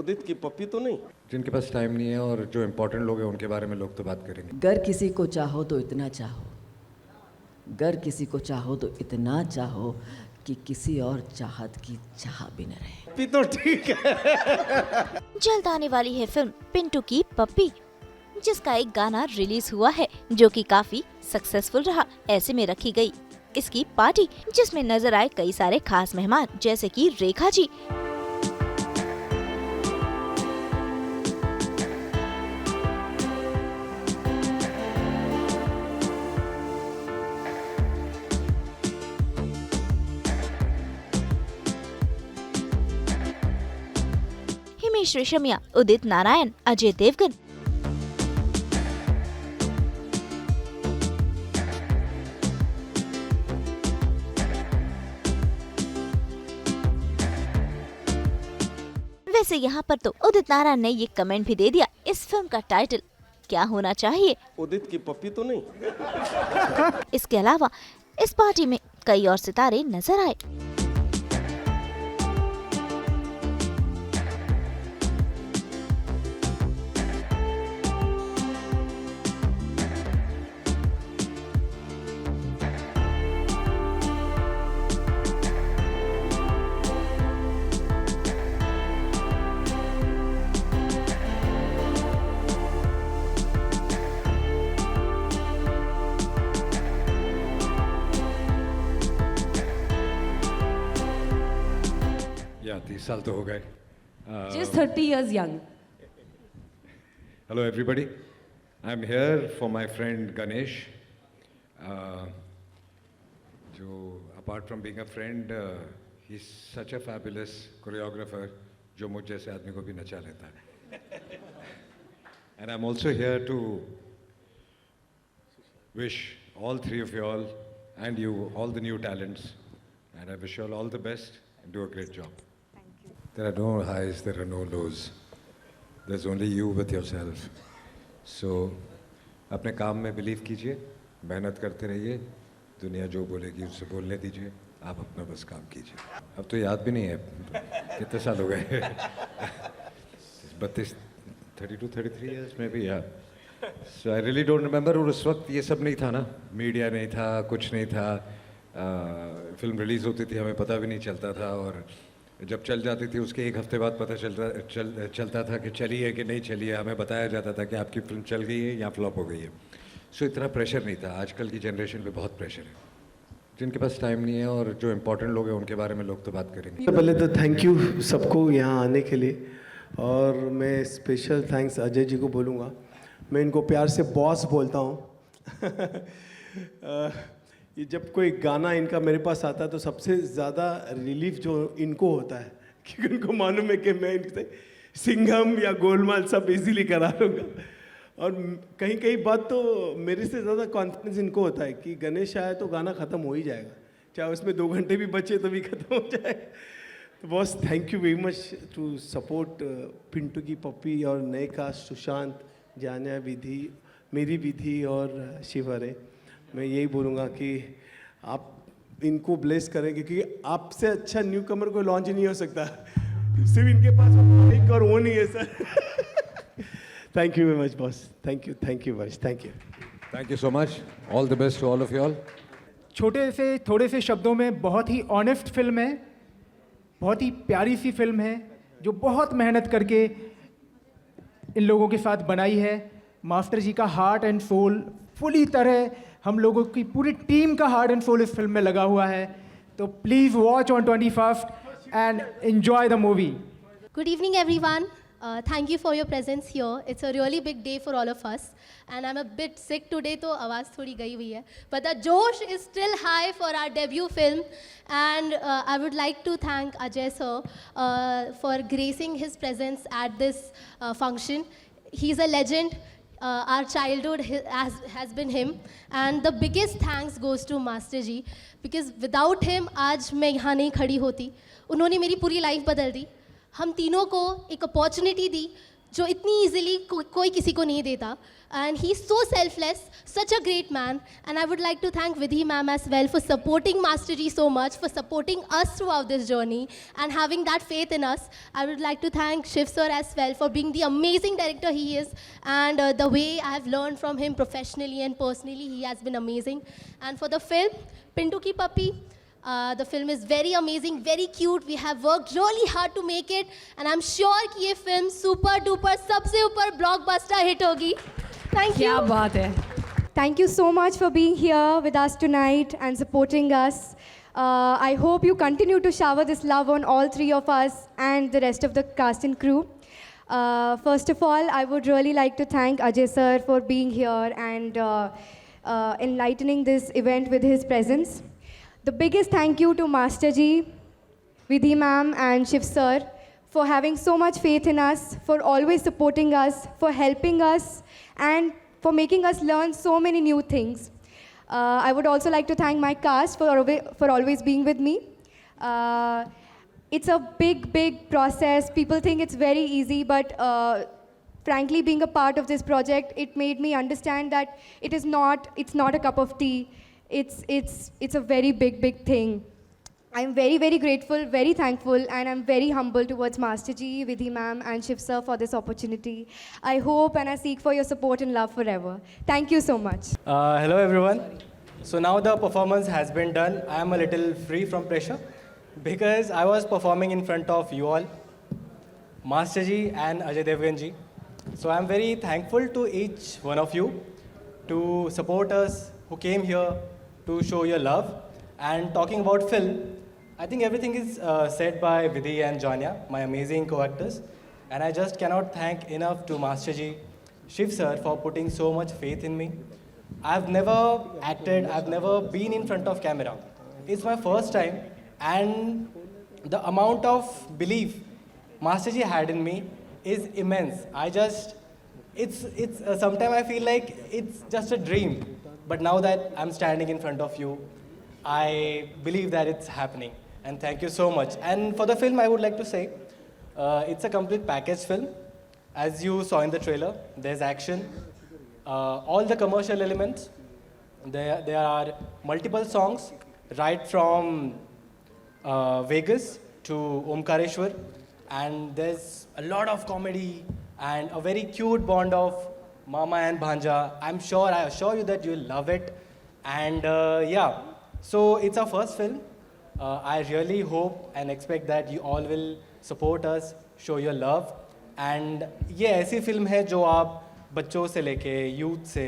उदित की पप्पी तो नहीं? जिनके पास टाइम नहीं है और जो इम्पोर्टेंट लोग हैं उनके बारे में लोग तो बात करेंगे। गर किसी को चाहो तो इतना चाहो, गर किसी को चाहो तो इतना चाहो कि किसी और चाहत की चाह भी न रहे। पप्पी तो ठीक है। जल्द आने वाली है फिल्म पिंटू की पप्पी, जिसका एक गाना रिलीज हुआ है जो कि काफी सक्सेसफुल रहा। ऐसे में रखी गई इसकी पार्टी, जिसमें नजर आए कई सारे खास मेहमान जैसे कि रेखा जी, हिमेश रेशमिया, उदित नारायण, अजय देवगन। वैसे यहाँ पर तो उदित नारायण ने ये कमेंट भी दे दिया, इस फिल्म का टाइटल क्या होना चाहिए। उदित की पप्पी तो नहीं? इसके अलावा इस पार्टी में कई और सितारे नजर आए। या 30 साल तो हो गए। Just 30 years young. Hello everybody, I'm here for my friend Ganesh, जो apart from being a friend, he's such a fabulous choreographer, जो मुझ जैसे आदमी को भी नचा लेता है। And I'm also here to wish all three of you all and you all the new talents, and I wish you all the best and do a great job. There are no highs, there are no lows. There's only you with yourself. So, अपने काम में believe कीजिए, मेहनत करते रहिए, दुनिया जो बोलेगी उससे बोलने दीजिए, आप अपना बस काम कीजिए। अब तो याद भी नहीं है, कितने साल हो गए? 32, 32, 33 years में भी यार। So I really don't remember, और उस वक्त ये सब नहीं था ना, मीडिया नहीं था, कुछ नहीं था, फिल्म रिलीज़ होती थी हमें पता भी नहीं चलता था, और जब चल जाती थी उसके एक हफ्ते बाद पता चलता था कि चली है कि नहीं चली है, हमें बताया जाता था कि आपकी फिल्म चल गई है या फ्लॉप हो गई है। सो इतना प्रेशर नहीं था। आजकल की जनरेशन पे बहुत प्रेशर है। जिनके पास टाइम नहीं है और जो इम्पोर्टेंट लोग हैं उनके बारे में लोग तो बात करेंगे। पहले तो थैंक यू सबको यहाँ आने के लिए, और मैं स्पेशल थैंक्स अजय जी को बोलूँगा। मैं इनको प्यार से बॉस बोलता हूँ। ये जब कोई गाना इनका मेरे पास आता है तो सबसे ज़्यादा रिलीफ जो इनको होता है, क्योंकि उनको मालूम है कि मैं इनसे सिंघम या गोलमाल सब इजीली करा लूँगा, और कहीं कहीं बात तो मेरे से ज़्यादा कॉन्फिडेंस इनको होता है कि गणेश आया तो गाना ख़त्म हो ही जाएगा, चाहे उसमें 2 घंटे भी बचे तो भी ख़त्म हो जाए। तो boss thank you very much to support Pintu की पप्पी और नए कास्ट सुशांत, जानिया, विधि, मेरी विधि और शिवरे। मैं यही बोलूँगा कि आप इनको ब्लेस करें, क्योंकि आपसे अच्छा न्यू कमर कोई लॉन्च नहीं हो सकता, सिर्फ इनके पास एक और वो नहीं है sir. Thank you very much boss, thank you boss, thank you so much, all the best to all of you all. छोटे से थोड़े से शब्दों में बहुत ही ऑनेस्ट फिल्म है, बहुत ही प्यारी सी फिल्म है जो बहुत मेहनत करके इन लोगों के साथ बनाई है। मास्टर जी का हार्ट एंड सोल पूरी तरह, हम लोगों की पूरी टीम का हार्ट एंड सोल इस फिल्म में लगा हुआ है। तो please watch on 21st and enjoy the movie. Good evening, everyone. Thank you for your presence here. It's a really big day for all of us. And I'm a bit sick today, तो आवाज़ थोड़ी गई हुई है. But the josh is still high for our debut film. And I would like to thank Ajay sir for gracing his presence at this function. He's a legend. Our childhood has been him. And the biggest thanks goes to Master Ji. Because without him, आज मैं यहाँ नहीं खड़ी होती. उन्होंने मेरी पूरी life बदल दी. हम तीनों को एक अपॉर्चुनिटी दी जो इतनी इजीली कोई किसी को नहीं देता. And he's so selfless, such a great man. And I would like to thank Vidhi ma'am as well for supporting Master G so much, for supporting us throughout this journey and having that faith in us. I would like to thank Shiv sir as well for being the amazing director he is, and the way I have learned from him professionally and personally, he has been amazing. And for the film, Pintu Ki Puppy, the film is very amazing, very cute. We have worked really hard to make it, and I'm sure कि ये film super duper सबसे ऊपर blockbuster hit होगी. Thank you. क्या बात है. Thank you so much for being here with us tonight and supporting us. I hope you continue to shower this love on all three of us and the rest of the cast and crew. First of all, I would really like to thank Ajay sir for being here and enlightening this event with his presence. The biggest thank you to Master Ji, Vidhi ma'am and Shiv sir for having so much faith in us, for always supporting us, for helping us, and for making us learn so many new things. I would also like to thank my cast for always being with me. It's a big process. People think it's very easy, but frankly, being a part of this project, it made me understand that it's not a cup of tea. It's a very big thing. I'm very grateful, very thankful, and I'm very humble towards Master Ji, Vidhi ma'am, and Shiv sir for this opportunity. I hope and I seek for your support and love forever. Thank you so much. Hello everyone. So now the performance has been done. I am a little free from pressure because I was performing in front of you all, Master Ji and Ajay Devgan Ji. So I'm very thankful to each one of you to support us, who came here to show your love. And talking about film, I think everything is said by Vidhi and Janya, my amazing co-actors. And I just cannot thank enough to Master Ji, Shiv sir for putting so much faith in me. I've never acted, I've never been in front of camera. It's my first time, and the amount of belief Master Ji had in me is immense. Sometimes I feel like it's just a dream. But now that I'm standing in front of you, I believe that it's happening. And thank you so much. And for the film, I would like to say, it's a complete package film. As you saw in the trailer, there's action, all the commercial elements. There are multiple songs, right from Vegas to Omkareshwar. And there's a lot of comedy and a very cute bond of Mama and Bhanja. I assure you that you'll love it. And yeah, so it's our first film. I really hope and expect that you all will support us, show your love. And ये ऐसी film है जो आप बच्चों से लेके youth से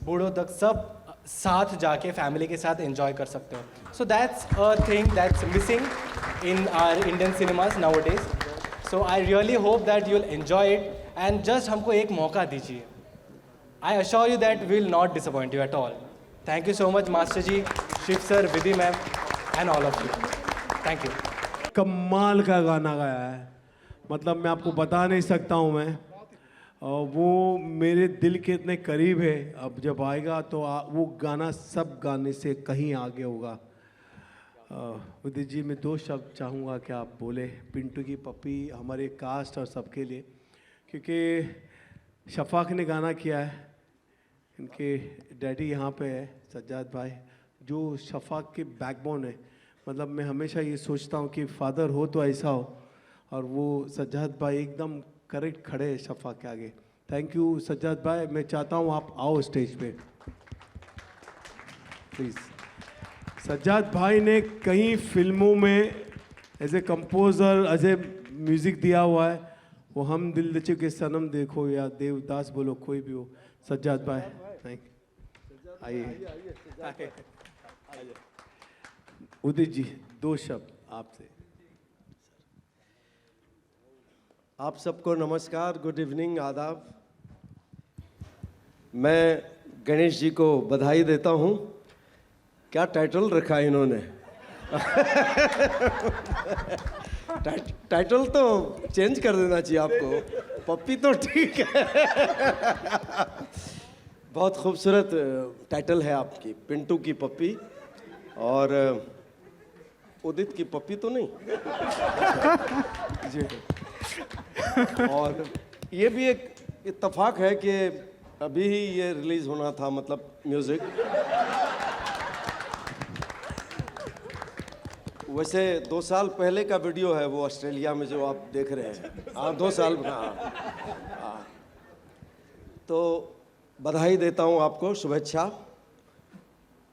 बूढ़ों तक सब साथ जाके फैमिली के साथ एंजॉय कर सकते हो. So that's a thing that's missing in our Indian cinemas nowadays. So I really hope that you'll enjoy it and just हमको एक मौका दीजिए. I assure you that we will not disappoint you at all. Thank you so much, Master Ji, Shiv sir, Vidhi ma'am, and all of you. Thank you. कमाल का गाना गाया है, मतलब मैं आपको बता नहीं सकता हूँ मैं. वो मेरे दिल के इतने करीब है. अब जब आएगा तो वो गाना सब गाने से कहीं आगे होगा. उदित जी, मैं 2 शब्द चाहूँगा कि आप बोले पिंटू की पप्पी हमारे कास्ट और सबके लिए, क्योंकि शफाक ने गाना किया है. इनके डैडी यहाँ पे है, सज्जाद भाई, जो शफाक के बैकबोन है. मतलब मैं हमेशा ये सोचता हूँ कि फादर हो तो ऐसा हो, और वो सज्जाद भाई एकदम करेक्ट खड़े हैं शफाक के आगे. थैंक यू सज्जाद भाई. मैं चाहता हूँ आप आओ स्टेज पे प्लीज़. सज्जाद भाई ने कई फिल्मों में as a composer, as a music दिया हुआ है. वो हम दिल दे चुके सनम देखो या देवदास बोलो, कोई भी हो. सज्जाद भाई, थैंक यू. आइए उदित जी, 2 शब्द आपसे. आप सबको नमस्कार, गुड इवनिंग, आदाब. मैं गणेश जी को बधाई देता हूँ. क्या टाइटल रखा है इन्होंने. टाइटल तो चेंज कर देना चाहिए आपको. पप्पी तो ठीक है. बहुत खूबसूरत टाइटल है आपकी, पिंटू की पप्पी. और उदित की पप्पी तो नहीं. और ये भी एक इत्तेफाक है कि अभी ही ये रिलीज होना था, मतलब म्यूजिक। वैसे 2 साल पहले का वीडियो है वो, ऑस्ट्रेलिया में जो आप देख रहे हैं। हाँ, 2 साल। हाँ। तो बधाई देता हूँ आपको, शुभेच्छा।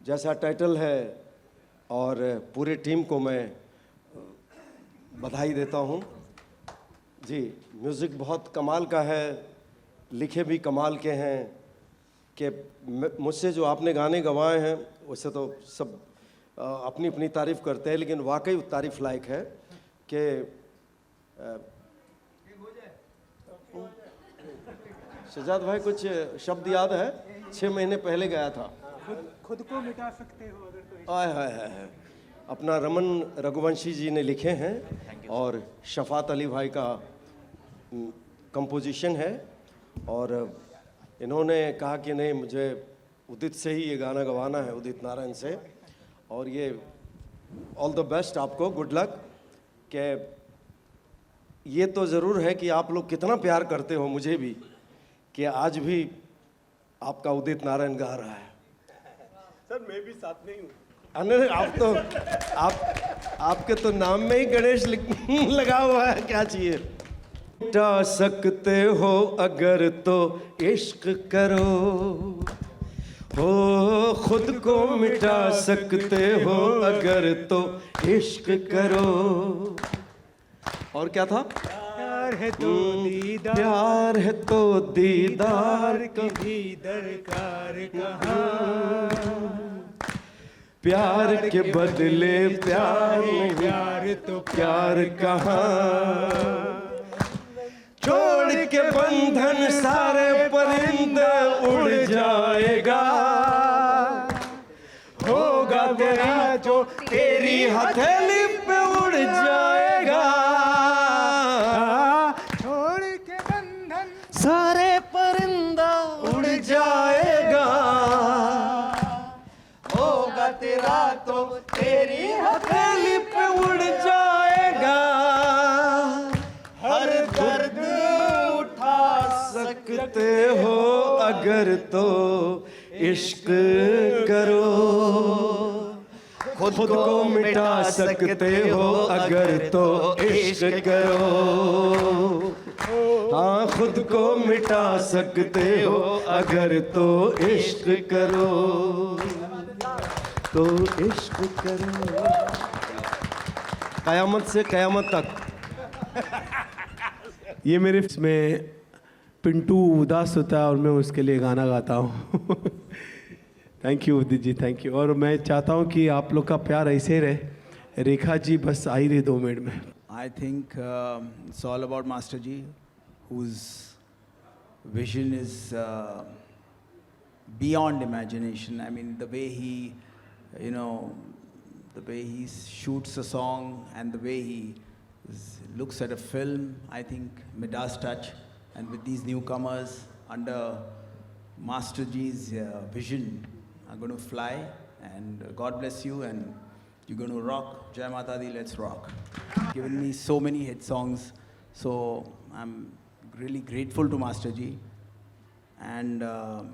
जैसा टाइटल है, और पूरे टीम को मैं बधाई देता हूँ जी। म्यूज़िक बहुत कमाल का है, लिखे भी कमाल के हैं कि मुझसे जो आपने गाने गवाए हैं, वैसे तो सब अपनी अपनी तारीफ़ करते हैं, लेकिन वाकई तारीफ़ लायक है कि शहजाद भाई कुछ शब्द याद है? 6 महीने पहले गया था। खुद को मिटा सकते हो अगर तो। आय हाय हाय। अपना रमन रघुवंशी जी ने लिखे हैं और शफात अली भाई का कंपोजिशन है, और इन्होंने कहा कि नहीं, मुझे उदित से ही ये गाना गवाना है, उदित नारायण से। और ये ऑल द बेस्ट आपको, गुड लक। कि ये तो ज़रूर है कि आप लोग कितना प्यार करते हो मुझे भी, कि आज भी आपका उदित नारायण गा रहा है। सर मैं भी साथ में हूँ। अरे आप तो आपके तो नाम में ही गणेश लगा हुआ है, क्या चाहिए। मिटा सकते हो अगर तो इश्क करो, हो खुद को मिटा सकते हो अगर तो इश्क करो। और क्या था? प्यार है तो दीदार, प्यार है तो दीदार की भी दरकार कहाँ। प्यार के बदले प्यार नहीं, प्यार तो प्यार कहाँ। छोड़ के बंधन सारे परिंदे उड़ जाएगा, होगा तेरा जो तेरी हथेली पे उड़ जाएगा। छोड़ के बंधन सारे परिंदा उड़ जाएगा, होगा तेरा तो तेरी हथेली पे उड़ जाएगा। हर दर्द उठा सकते हो अगर तो इश्क करो, खुद को मिटा सकते हो अगर तो इश्क करो। हाँ, खुद को मिटा सकते हो अगर तो इश्क करो, तो इश्क करो। कयामत से कयामत तक। ये मेरे में पिंटू उदास होता है और मैं उसके लिए गाना गाता हूँ। Thank you Udit ji, thank you. और मैं चाहता हूँ कि आप लोग का प्यार ऐसे ही रहे। रेखा जी बस आ ही रही 2 मिनट में। I think it's all about Master Ji, whose vision is beyond imagination. I mean, the way he, the way he shoots a song and the way he looks at a film, I think Midas touch. And with these newcomers under Master Ji's vision, are going to fly. And God bless you, and you're going to rock. Jai Mata Di, let's rock. Given me so many hit songs, so I'm really grateful to Master Ji. And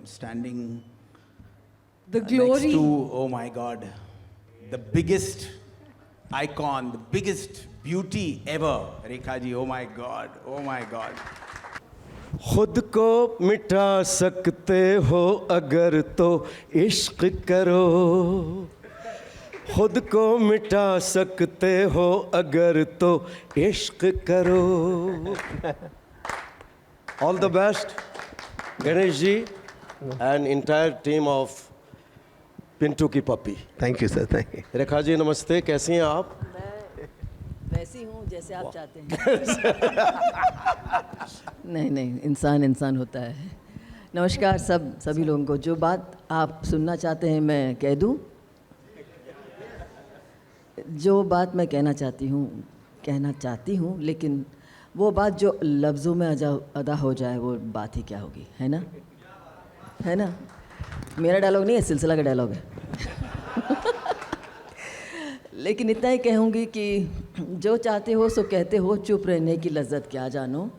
standing The glory. next to, oh my God, the biggest icon, the biggest beauty ever, Rekha Ji. Oh my God, oh my God. खुद को मिटा सकते हो अगर तो इश्क करो, खुद को मिटा सकते हो अगर तो इश्क करो। All the best Ganesh ji and entire team of Pintu की पप्पी। Thank you sir, thank you. Rekha ji नमस्ते, कैसी हैं आप? मैं वैसी हूँ जैसे आप चाहते हैं। नहीं, इंसान होता है। नमस्कार सभी लोगों को। जो बात आप सुनना चाहते हैं मैं कह दूँ, जो बात मैं कहना चाहती हूँ, लेकिन वो बात जो लफ्ज़ों में अदा हो जाए वो बात ही क्या होगी, है ना? मेरा डायलॉग नहीं है, सिलसिला का डायलॉग है। लेकिन इतना ही कहूँगी कि जो चाहते हो सो कहते हो, चुप रहने की लज्जत क्या जानो,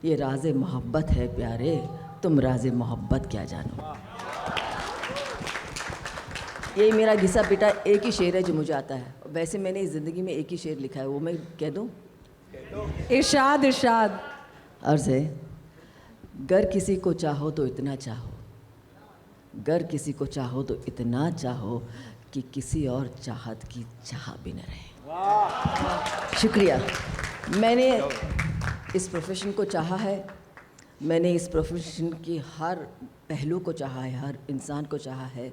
ये राज़े मोहब्बत है प्यारे, तुम राज़े मोहब्बत क्या जानो। यही मेरा घिसा पिटा एक ही शेर है जो मुझे आता है। वैसे मैंने इस ज़िंदगी में एक ही शेर लिखा है, वो मैं कह दूँ? इरशाद इरशाद। अर्ज़ है, गर किसी को चाहो तो इतना चाहो, गर किसी को चाहो तो इतना चाहो कि किसी और चाहत की चाह भी न रहे। शुक्रिया। मैंने इस प्रोफेशन को चाहा है, मैंने इस प्रोफेशन की हर पहलू को चाहा है, हर इंसान को चाहा है,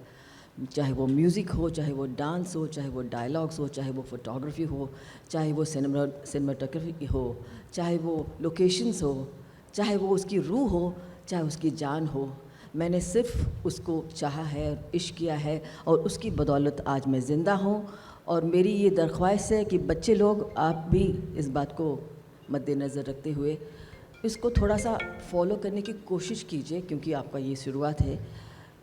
चाहे वो म्यूज़िक हो, चाहे वो डांस हो, चाहे वो डायलॉग्स हो, चाहे वो फोटोग्राफी हो, चाहे वो सिनेमाटोग्राफी हो, चाहे वो लोकेशंस हो, चाहे वो उसकी रूह हो, चाहे उसकी जान हो। मैंने सिर्फ उसको चाहा है, इश्क किया है, और उसकी बदौलत आज मैं ज़िंदा हूँ। और मेरी ये दरख्वास्त है कि बच्चे लोग, आप भी इस बात को मद्देनज़र रखते हुए इसको थोड़ा सा फॉलो करने की कोशिश कीजिए, क्योंकि आपका ये शुरुआत है।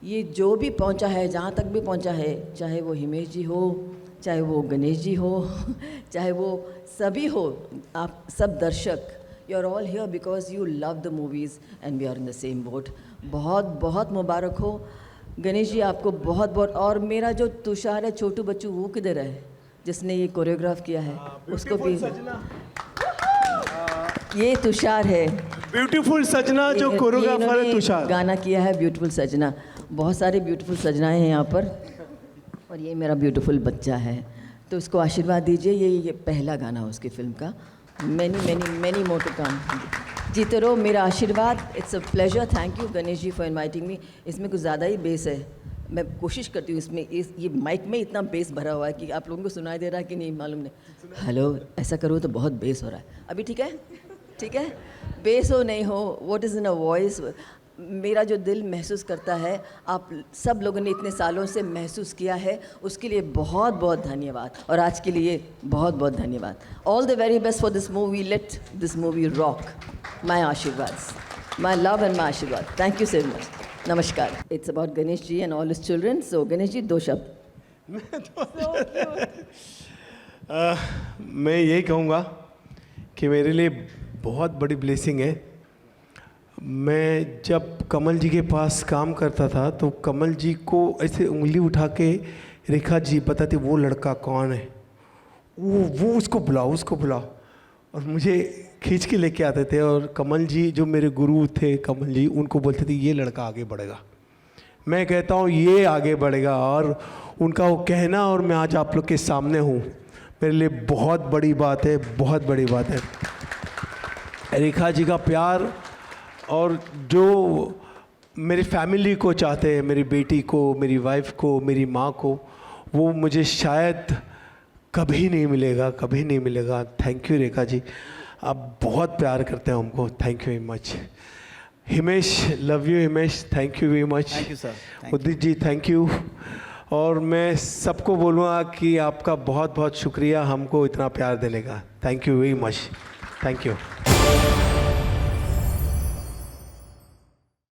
ये जो भी पहुंचा है, जहाँ तक भी पहुंचा है, चाहे वो हिमेश जी हो, चाहे वो गणेश जी हो, चाहे वो सभी हो, आप सब दर्शक, you are all here because you love the movies and we are in the same boat. बहुत बहुत मुबारक हो गणेश जी, आपको बहुत बहुत। और मेरा जो तुषार है, छोटू बच्चू, वो किधर है जिसने ये कोरियोग्राफ किया है? उसको भी, ये तुषार है, ब्यूटीफुल सजना, जो कोरियोग्राफर है तुषार। गाना किया है ब्यूटीफुल सजना। बहुत सारे ब्यूटीफुल सजनाएं हैं यहाँ पर, और ये मेरा ब्यूटीफुल बच्चा है, तो उसको आशीर्वाद दीजिए। ये पहला गाना है उसकी फिल्म का। Many many many more to come. जीते रहो, मेरा आशीर्वाद। It's a pleasure. Thank you Ganesh ji for inviting me. इसमें कुछ ज़्यादा ही बेस है, मैं कोशिश करती हूँ इसमें, ये माइक में इतना बेस भरा हुआ है कि आप लोगों को सुनाई दे रहा है कि नहीं मालूम नहीं। हेलो, ऐसा करो तो बहुत बेस हो रहा है। अभी ठीक है? ठीक है? बेस हो नहीं हो, what is in a voice, मेरा जो दिल महसूस करता है, आप सब लोगों ने इतने सालों से महसूस किया है, उसके लिए बहुत बहुत धन्यवाद। और आज के लिए बहुत बहुत धन्यवाद। All the very best for this movie. Let this movie rock. My आशीर्वाद, माय लव एंड माय आशीर्वाद। Thank you so much. नमस्कार। It's about Ganesh ji and all his children. So Ganesh ji, 2 शब्द। मैं यही कहूँगा कि मेरे लिए बहुत बड़ी ब्लेसिंग है। मैं जब कमल जी के पास काम करता था तो कमल जी को ऐसे उंगली उठा के रेखा जी बताते, वो लड़का कौन है, वो उसको बुलाओ, उसको बुलाओ, और मुझे खींच के लेके आते थे। और कमल जी जो मेरे गुरु थे, कमल जी, उनको बोलते थे ये लड़का आगे बढ़ेगा। मैं कहता हूँ ये आगे बढ़ेगा, और उनका वो कहना, और मैं आज आप लोग के सामने हूँ, मेरे लिए बहुत बड़ी बात है, बहुत बड़ी बात है। रेखा जी का प्यार, और जो मेरी फैमिली को चाहते हैं, मेरी बेटी को, मेरी वाइफ को, मेरी माँ को, वो मुझे शायद कभी नहीं मिलेगा, कभी नहीं मिलेगा। थैंक यू रेखा जी, आप बहुत प्यार करते हैं हमको। Thank you very much. Himesh, love you Himesh, thank you very much. Thank you sir. Udit ji, thank you. और मैं सबको बोलूँगा कि आपका बहुत बहुत शुक्रिया हमको इतना प्यार देने का। Thank you very much. Thank you.